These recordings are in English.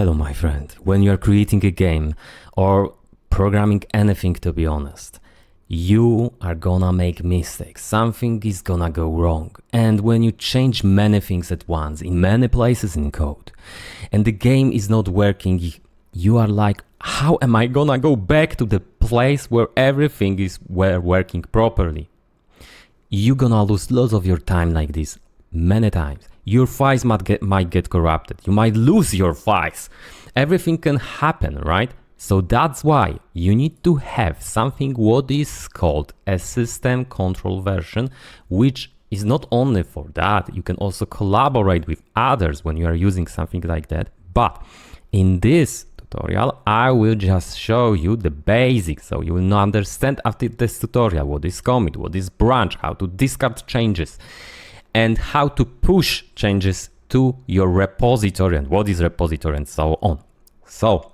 Hello, my friend. When you are creating a game or programming anything, to be honest, you are gonna make mistakes. Something is gonna go wrong. And when you change many things at once in many places in code and the game is not working, you are like, how am I gonna go back to the place where everything is working properly? You're gonna lose lots of your time like this many times. Your files might get corrupted. You might lose your files. Everything can happen, right? So that's why you need to have something what is called a system control version, which is not only for that. You can also collaborate with others when you are using something like that. But in this tutorial, I will just show you the basics. So you will not understand after this tutorial what is commit, what is branch, how to discard changes, and how to push changes to your repository and what is repository and so on. So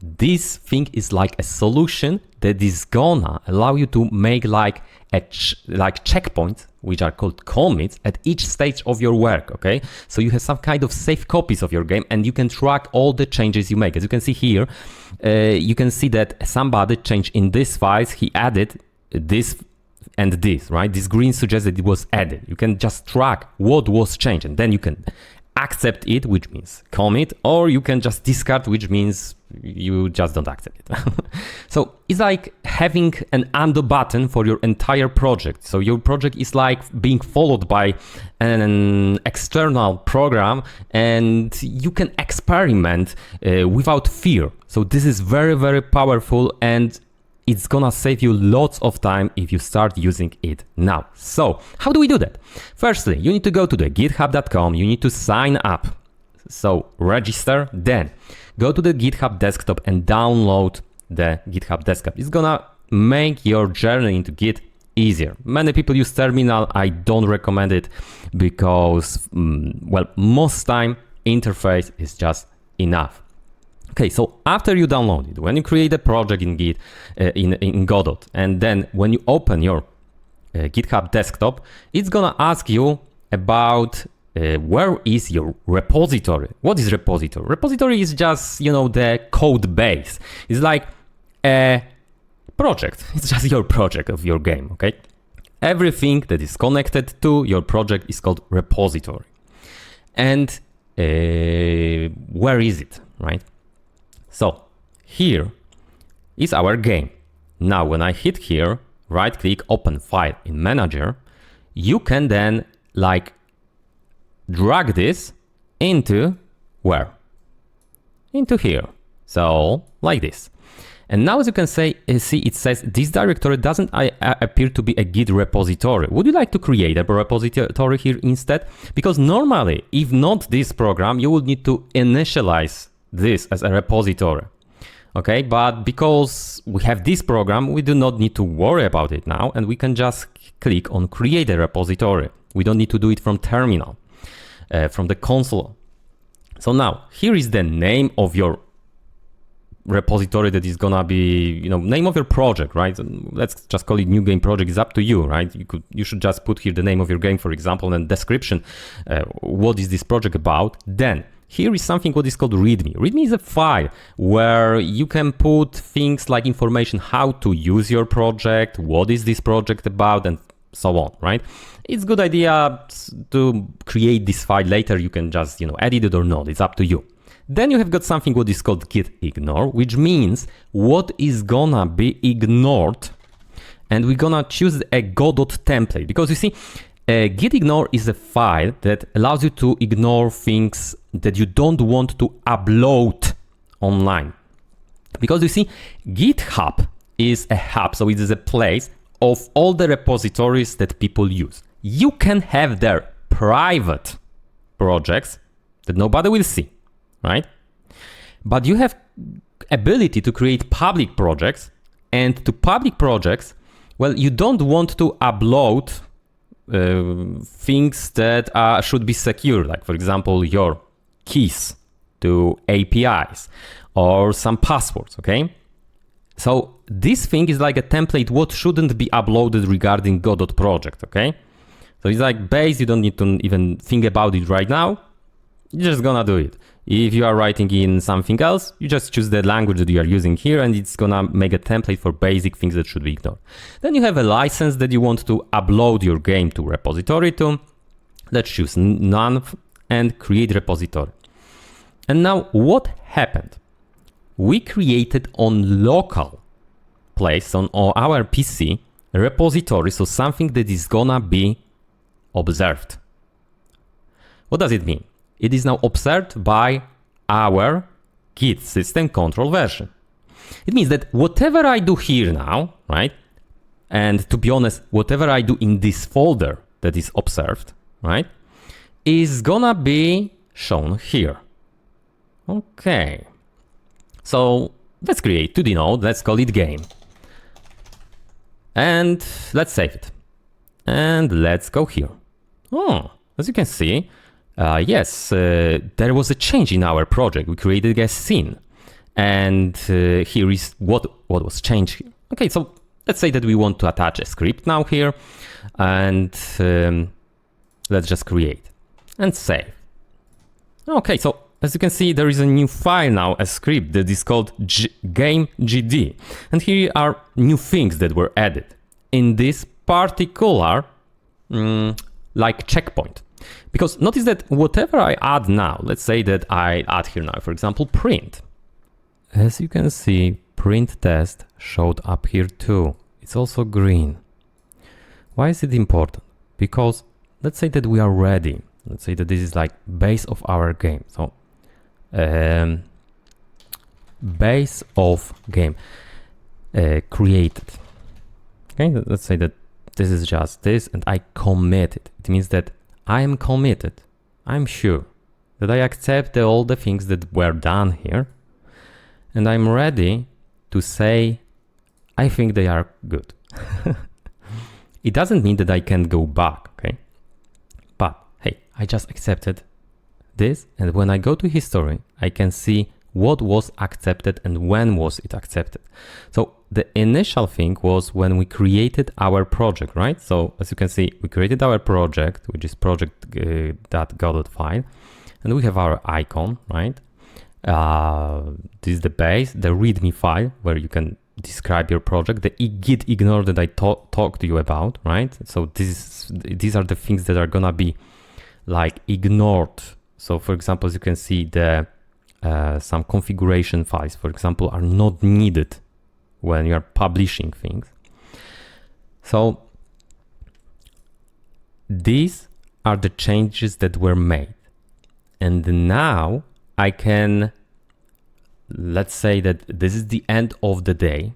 this thing is like a solution that is gonna allow you to make like checkpoints, which are called commits at each stage of your work, okay? So you have some kind of safe copies of your game and you can track all the changes you make. As you can see here, you can see that somebody changed in these files, he added this and this, right? This green suggests that it was added. You can just track what was changed and then you can accept it, which means commit, or you can just discard, which means you just don't accept it. So it's like having an undo button for your entire project. So your project is like being followed by an external program and you can experiment without fear. So this is very, very powerful and it's gonna save you lots of time if you start using it now. So how do we do that? Firstly, you need to go to the github.com, you need to sign up. So register, then go to the GitHub desktop and download the GitHub desktop. It's gonna make your journey into Git easier. Many people use terminal. I don't recommend it because, well, most time interface is just enough. Okay, so after you download it, when you create a project in Git, in Godot, and then when you open your GitHub desktop, it's gonna ask you about where is your repository. What is repository? Repository is just, the code base. It's like a project. It's just your project of your game, okay? Everything that is connected to your project is called repository. And where is it, right? So here is our game. Now, when I hit here, right click, open file in manager, you can then drag this into where? Into here. So like this. And now as you can see, it says this directory doesn't appear to be a Git repository. Would you like to create a repository here instead? Because normally, if not this program, you would need to initialize this as a repository, okay? But because we have this program, we do not need to worry about it now, and we can just click on create a repository. We don't need to do it from terminal, from the console. So now here is the name of your repository that is gonna be, name of your project, right? Let's just call it new game project. It's up to you, right? You should just put here the name of your game, for example, and description. What is this project about? Then here is something what is called README. README is a file where you can put things like information, how to use your project, what is this project about, and so on, right? It's a good idea to create this file later. You can just, edit it or not. It's up to you. Then you have got something what is called git ignore, which means what is gonna be ignored. And we're gonna choose a Godot template because you see, git ignore is a file that allows you to ignore things that you don't want to upload online. Because you see, GitHub is a hub, so it is a place of all the repositories that people use. You can have their private projects that nobody will see, right? But you have ability to create public projects, and to public projects, well, you don't want to upload things that should be secure, like for example your keys to APIs or some passwords, okay? So this thing is like a template what shouldn't be uploaded regarding Godot project, okay? So it's like base, you don't need to even think about it right now. you're just gonna do it. If you are writing in something else, you just choose the language that you are using here, and it's gonna make a template for basic things that should be ignored. Then you have a license that you want to upload your game to repository to. Let's choose none and create repository. And now what happened? We created on local place on our PC a repository, so something that is gonna be observed. What does it mean? It is now observed by our Git system control version. It means that whatever I do here now, right? And to be honest, whatever I do in this folder that is observed, right, is gonna be shown here. Okay. So let's create 2D node, let's call it game. And let's save it. And let's go here. Oh, as you can see, yes, there was a change in our project. We created a scene. And here is what was changed here. Okay, so let's say that we want to attach a script now here. And let's just create and save. Okay, so as you can see, there is a new file now, a script that is called game.gd. And here are new things that were added in this particular like checkpoint. Because notice that whatever I add now, let's say that I add here now, for example, print. As you can see, print test showed up here too. It's also green. Why is it important? Because let's say that we are ready. Let's say that this is like base of our game. So base of game created. Okay, let's say that this is just this and I committed. It means that I am committed. I'm sure that I accept all the things that were done here and I'm ready to say I think they are good. It doesn't mean that I can go back, okay? But hey, I just accepted this, and when I go to history, I can see what was accepted and when was it accepted. So the initial thing was when we created our project, right? So as you can see, we created our project, which is project.godot file, and we have our icon, right? This is the base, the README file where you can describe your project, the git ignore that I talked to you about, right? So these are the things that are gonna be like ignored. So for example, as you can see, the some configuration files, for example, are not needed when you are publishing things. So these are the changes that were made. And now I can, let's say that this is the end of the day.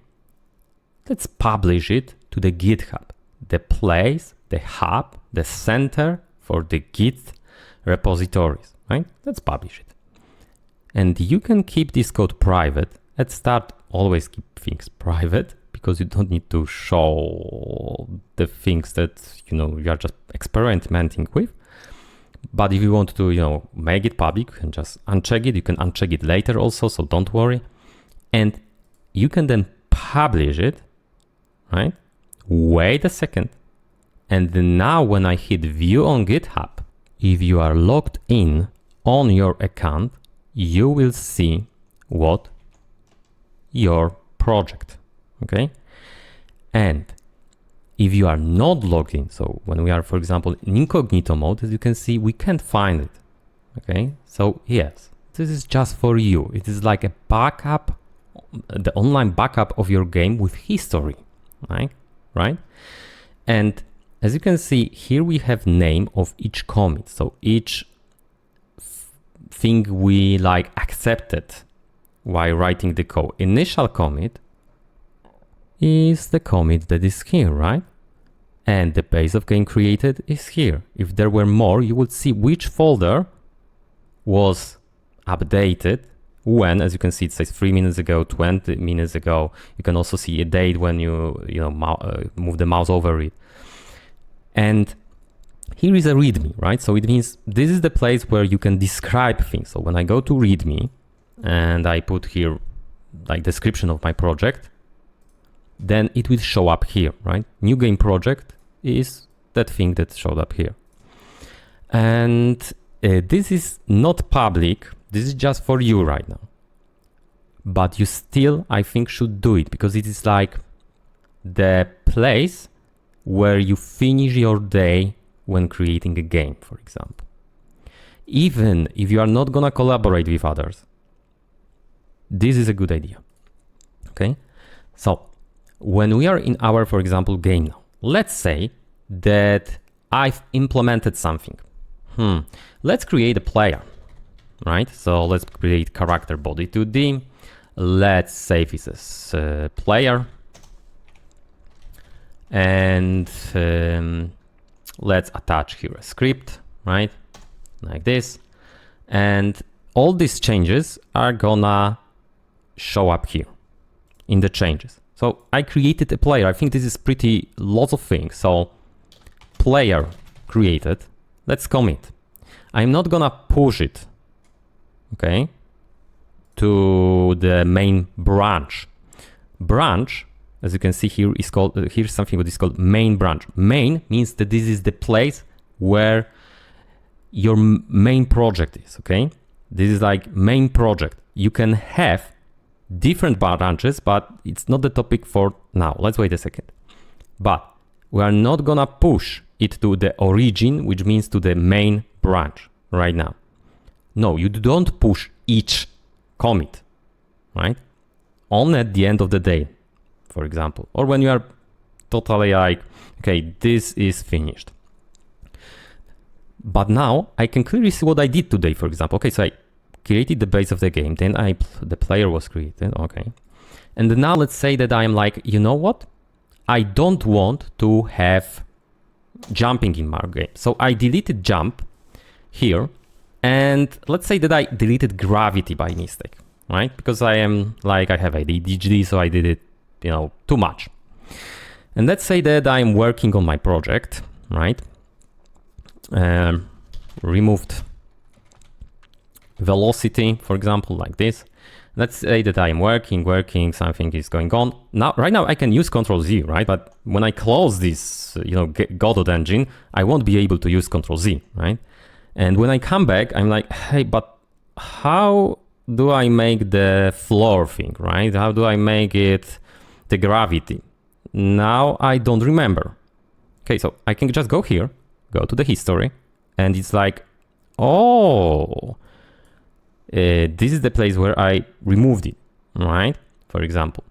Let's publish it to the GitHub, the place, the hub, the center for the Git repositories, right? Let's publish it. And you can keep this code private. At start, always keep things private because you don't need to show the things that, you know, you are just experimenting with. But if you want to, make it public, you can just uncheck it. You can uncheck it later also, so don't worry. And you can then publish it, right? Wait a second. And now when I hit view on GitHub, if you are logged in on your account, you will see what your project, okay? And if you are not logged in, so when we are, for example, in incognito mode, as you can see, we can't find it, okay? So yes, this is just for you. It is like a backup, the online backup of your game with history, right? And as you can see, here we have name of each commit. So each thing we like accepted while writing the code. Initial commit is the commit that is here, right? And the base of game created is here. If there were more, you would see which folder was updated when, as you can see, it says 3 minutes ago, 20 minutes ago. You can also see a date when you move the mouse over it. And here is a README, right? So it means this is the place where you can describe things. So when I go to README and I put here like description of my project, then it will show up here, right? New game project is that thing that showed up here. And this is not public. This is just for you right now. But you still, I think, should do it because it is like the place where you finish your day when creating a game, for example. Even if you are not gonna collaborate with others, this is a good idea. Okay? So when we are in our, for example, game now, let's say that I've implemented something. Let's create a player, right? So let's create character body 2D. Let's save this as player. And let's attach here a script, right? Like this. And all these changes are gonna show up here in the changes. So I created a player. I think this is pretty lots of things. So player created. Let's commit. I'm not gonna push it, okay, to the main branch. Branch, as you can see here, is called, here's something that is called main branch. Main means that this is the place where your main project is, okay? This is like main project. You can have different branches, but it's not the topic for now. Let's wait a second. But we are not gonna push it to the origin, which means to the main branch right now. No, you don't push each commit, right? Only at the end of the day, for example, or when you are totally like, okay, this is finished. But now I can clearly see what I did today, for example. Okay, so I created the base of the game, then the player was created, okay. And now let's say that I am like, you know what? I don't want to have jumping in my game. So I deleted jump here, and let's say that I deleted gravity by mistake, right? Because I am like, I have ADHD, so I did it, you know, too much. And let's say that I'm working on my project, right? Removed velocity, for example, like this. Let's say that I'm working, something is going on. Now, right now I can use Ctrl Z, right? But when I close this, you know, Godot engine, I won't be able to use Ctrl Z, right? And when I come back, I'm like, hey, but how do I make the floor thing, right? How do I make it the gravity? Now I don't remember. Okay, so I can just go here, go to the history, and it's like, oh, this is the place where I removed it, right? For example.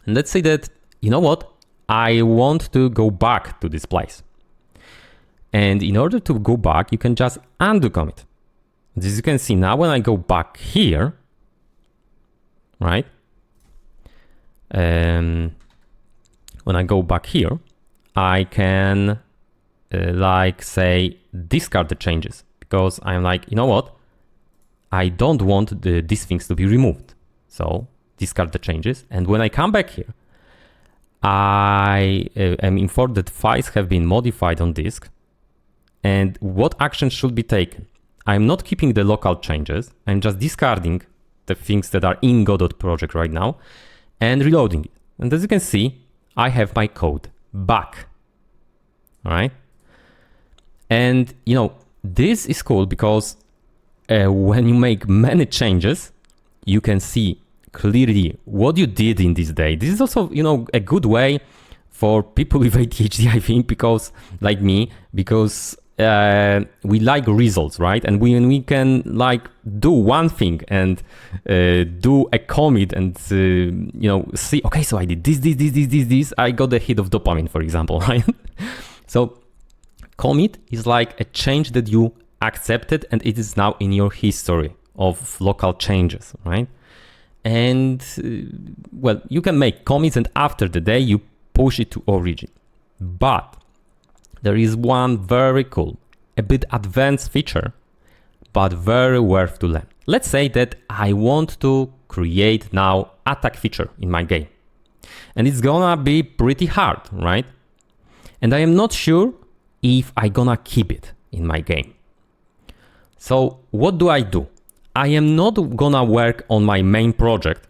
And let's say that, you know what? I want to go back to this place. And in order to go back, you can just undo commit. As you can see now, when I go back here, right? When I go back here, I can like say discard the changes, because I'm like, you know what? I don't want these things to be removed. So discard the changes. And when I come back here, I am informed that files have been modified on disk. And what action should be taken? I'm not keeping the local changes. I'm just discarding the things that are in Godot project right now and reloading it. And as you can see, I have my code back. All right. And you know, this is cool because when you make many changes, you can see clearly what you did in this day. This is also, you know, a good way for people with ADHD, I think, because like me, because we like results, right? And when we can like do one thing and do a commit and you know, see, okay, so I did this, I got a hit of dopamine, for example, right? So commit is like a change that you accepted and it is now in your history of local changes, right? And well, you can make commits and after the day you push it to origin. But there is one very cool, a bit advanced feature, but very worth to learn. Let's say that I want to create now attack feature in my game. And it's gonna be pretty hard, right? And I am not sure if I gonna keep it in my game. So what do? I am not gonna work on my main project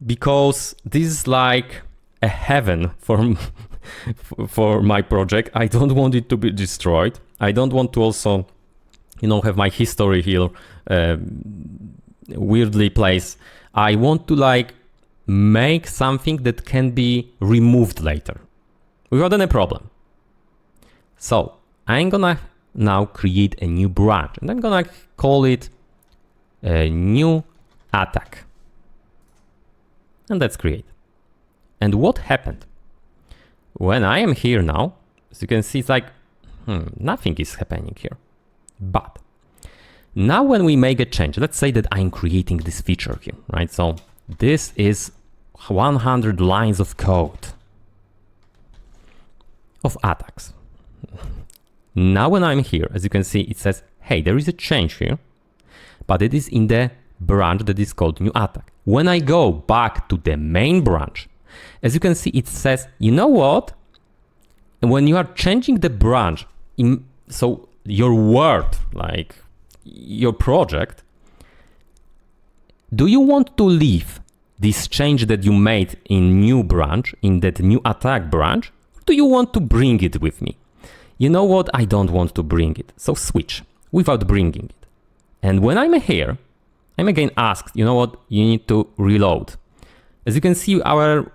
because this is like a heaven for my project. I don't want it to be destroyed. I don't want to also have my history here weirdly placed. I want to like make something that can be removed later without any problem. So I'm gonna now create a new branch, and I'm gonna call it a new attack. And let's create. And what happened? When I am here now, as you can see, it's like, nothing is happening here. But now when we make a change, let's say that I'm creating this feature here, right? So this is 100 lines of code of attacks. Now when I'm here, as you can see, it says, hey, there is a change here, but it is in the branch that is called new attack. When I go back to the main branch, as you can see, it says, you know what? When you are changing the branch, so your word, like your project, do you want to leave this change that you made in new branch, in that new attack branch? Or do you want to bring it with me? You know what? I don't want to bring it. So switch without bringing it. And when I'm here, I'm again asked, you know what? You need to reload. As you can see, our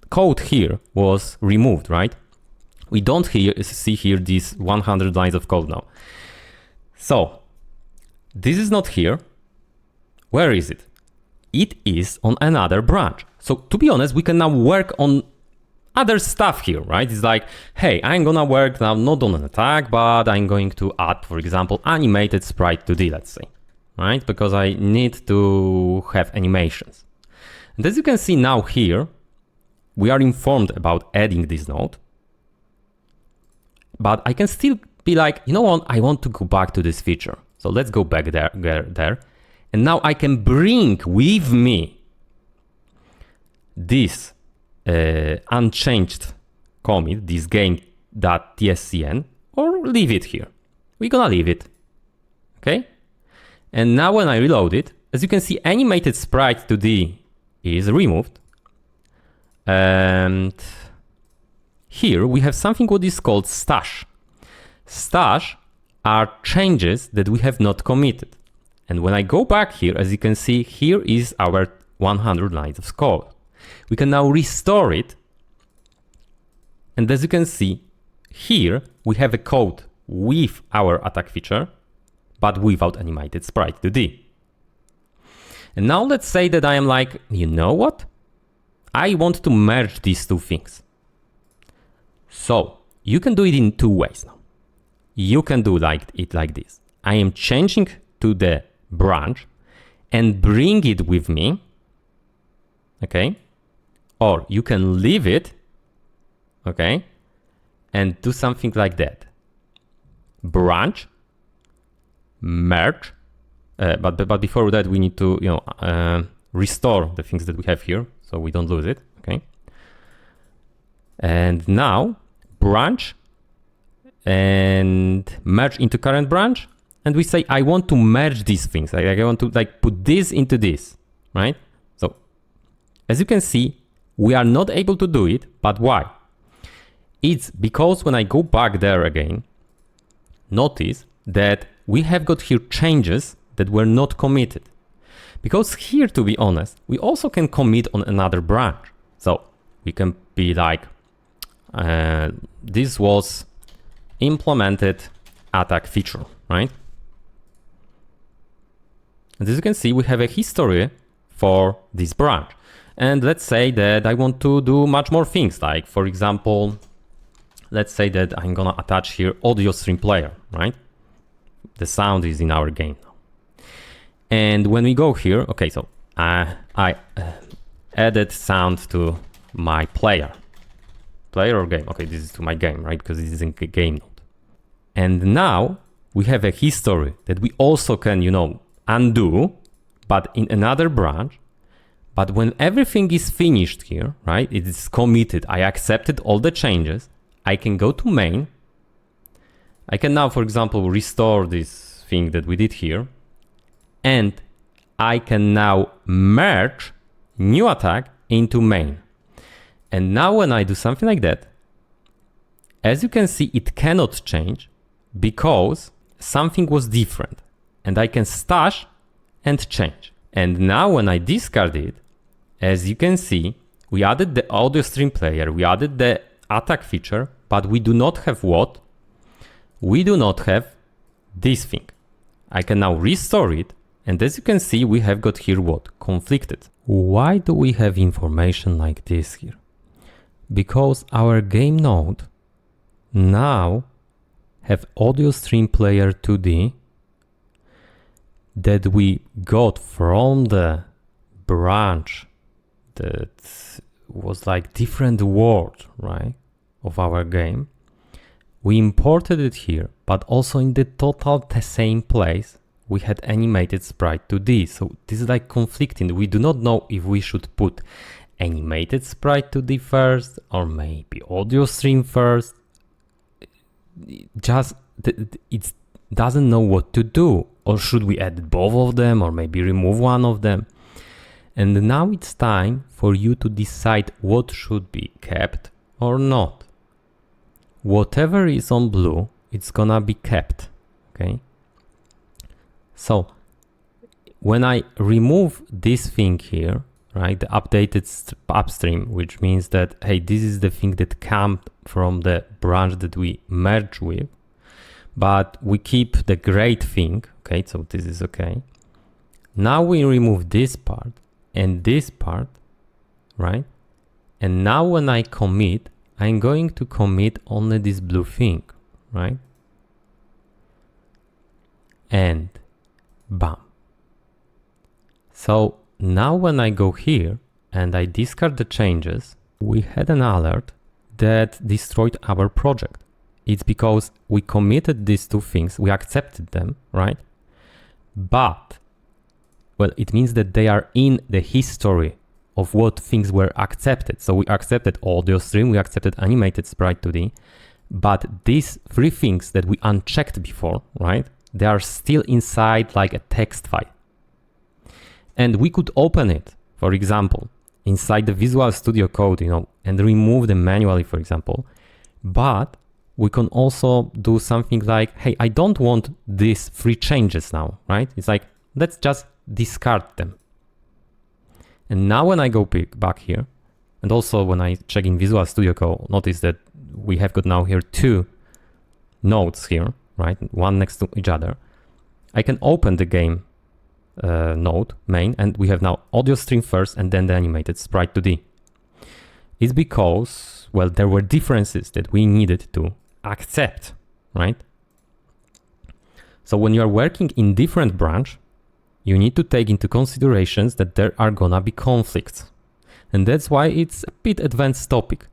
code here was removed, right? We don't see here these 100 lines of code now. So this is not here. Where is it? It is on another branch. So to be honest, we can now work on other stuff here, right? It's like, hey, I'm gonna work now not on an attack, but I'm going to add, for example, animated sprite 2D, let's say, right? Because I need to have animations. And as you can see now here, we are informed about adding this node, but I can still be like, you know what? I want to go back to this feature. So let's go back there. And now I can bring with me this unchanged commit, this game.tscn, or leave it here. We're gonna leave it, okay? And now when I reload it, as you can see, animated sprite 2D is removed. And here we have something what is called stash. Stash are changes that we have not committed. And when I go back here, as you can see, here is our 100 lines of code. We can now restore it. And as you can see, here we have a code with our attack feature, but without animated sprite 2D. And now let's say that I am like, you know what? I want to merge these two things. So you can do it in two ways now. You can do it like this. I am changing to the branch and bring it with me, okay? Or you can leave it, okay? And do something like that. Branch, merge, but before that we need to, restore the things that we have here so we don't lose it, okay? And now branch and merge into current branch. And we say, I want to merge these things. I want to put this into this, right? So as you can see, we are not able to do it, but why? It's because when I go back there again, notice that we have got here changes that were not committed. Because here, to be honest, we also can commit on another branch. So we can be like, this was implemented attack feature, right? And as you can see, we have a history for this branch. And let's say that I want to do much more things. Like, for example, let's say that I'm gonna attach here audio stream player, right? The sound is in our game now. And when we go here, okay, so I added sound to my player or game. Okay, this is to my game, right? Because this is a game node. And now we have a history that we also can, undo, but in another branch. But when everything is finished here, right? It is committed. I accepted all the changes. I can go to main. I can now, for example, restore this thing that we did here. And I can now merge new attack into main. And now when I do something like that, as you can see, it cannot change because something was different, and I can stash and change. And now when I discard it, as you can see, we added the audio stream player, we added the attack feature, but we do not have what? We do not have this thing. I can now restore it, and as you can see, we have got here what? Conflicted. Why do we have information like this here? Because our game node now have audio stream player 2D that we got from the branch that was like different world, right, of our game. We imported it here, but also in the total the same place we had animated sprite 2D. So this is like conflicting. We do not know if we should put animated sprite 2D first or maybe audio stream first. Just it doesn't know what to do. Or should we add both of them or maybe remove one of them? And now it's time for you to decide what should be kept or not. Whatever is on blue, it's gonna be kept, okay? So when I remove this thing here, right, the updated upstream, which means that, hey, this is the thing that came from the branch that we merge with, but we keep the great thing, okay, so this is okay. Now we remove this part and this part, right? And now when I commit, I'm going to commit only this blue thing, right? And bam. So now when I go here and I discard the changes, we had an alert that destroyed our project. It's because we committed these two things, we accepted them, right? But, well, it means that they are in the history of what things were accepted. So we accepted audio stream, we accepted animated sprite 2D, but these three things that we unchecked before, right? They are still inside like a text file. And we could open it, for example, inside the Visual Studio Code, and remove them manually, for example. But we can also do something like, hey, I don't want these three changes now, right? It's like, let's just discard them. And now when I go back here, and also when I check in Visual Studio Code, notice that we have got now here two nodes here, right? One next to each other. I can open the game node main, and we have now audio stream first and then the animated sprite 2D. It's because, well, there were differences that we needed to accept, right? So when you are working in different branch, you need to take into considerations that there are gonna be conflicts. And that's why it's a bit advanced topic.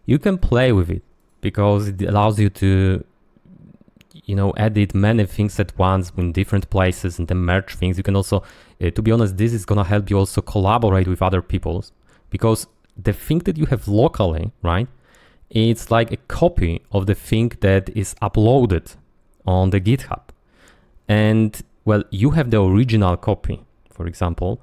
You can play with it because it allows you to, edit many things at once in different places and then merge things. You can also, to be honest, this is gonna help you also collaborate with other people, because the thing that you have locally, right, it's like a copy of the thing that is uploaded on the GitHub. And well, you have the original copy, for example,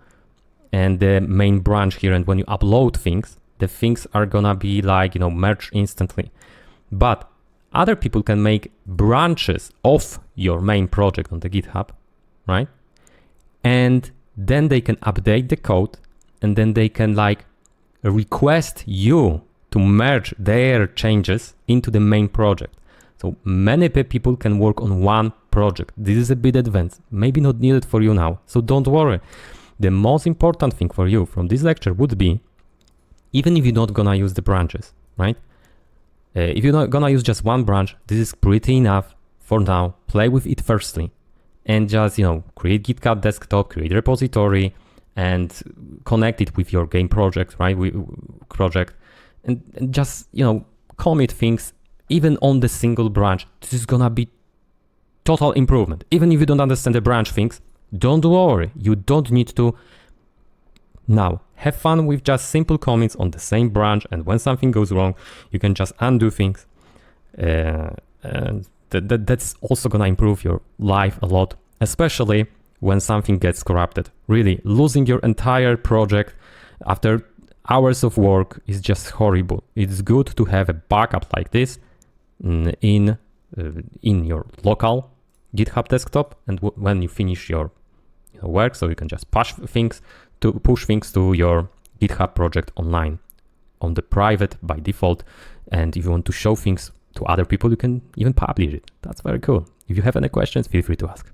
and the main branch here. And when you upload things, the things are gonna be like, merged instantly. But other people can make branches of your main project on the GitHub, right? And then they can update the code, and then they can like request you to merge their changes into the main project. So many people can work on one project. This is a bit advanced, maybe not needed for you now. So don't worry. The most important thing for you from this lecture would be, even if you're not gonna use the branches, right? If you're not gonna use just one branch, this is pretty enough for now. Play with it firstly, and just, create GitHub desktop, create a repository, and connect it with your game project, right? And just, commit things even on the single branch. This is gonna be total improvement. Even if you don't understand the branch things, don't worry. You don't need to. Now, have fun with just simple commits on the same branch, and when something goes wrong, you can just undo things. And that's also gonna improve your life a lot, especially when something gets corrupted. Really, losing your entire project after hours of work is just horrible. It's good to have a backup like this in your local GitHub desktop, and when you finish your work, so you can just push things to your GitHub project online on the private by default. And if you want to show things to other people, you can even publish it. That's very cool. If you have any questions, feel free to ask.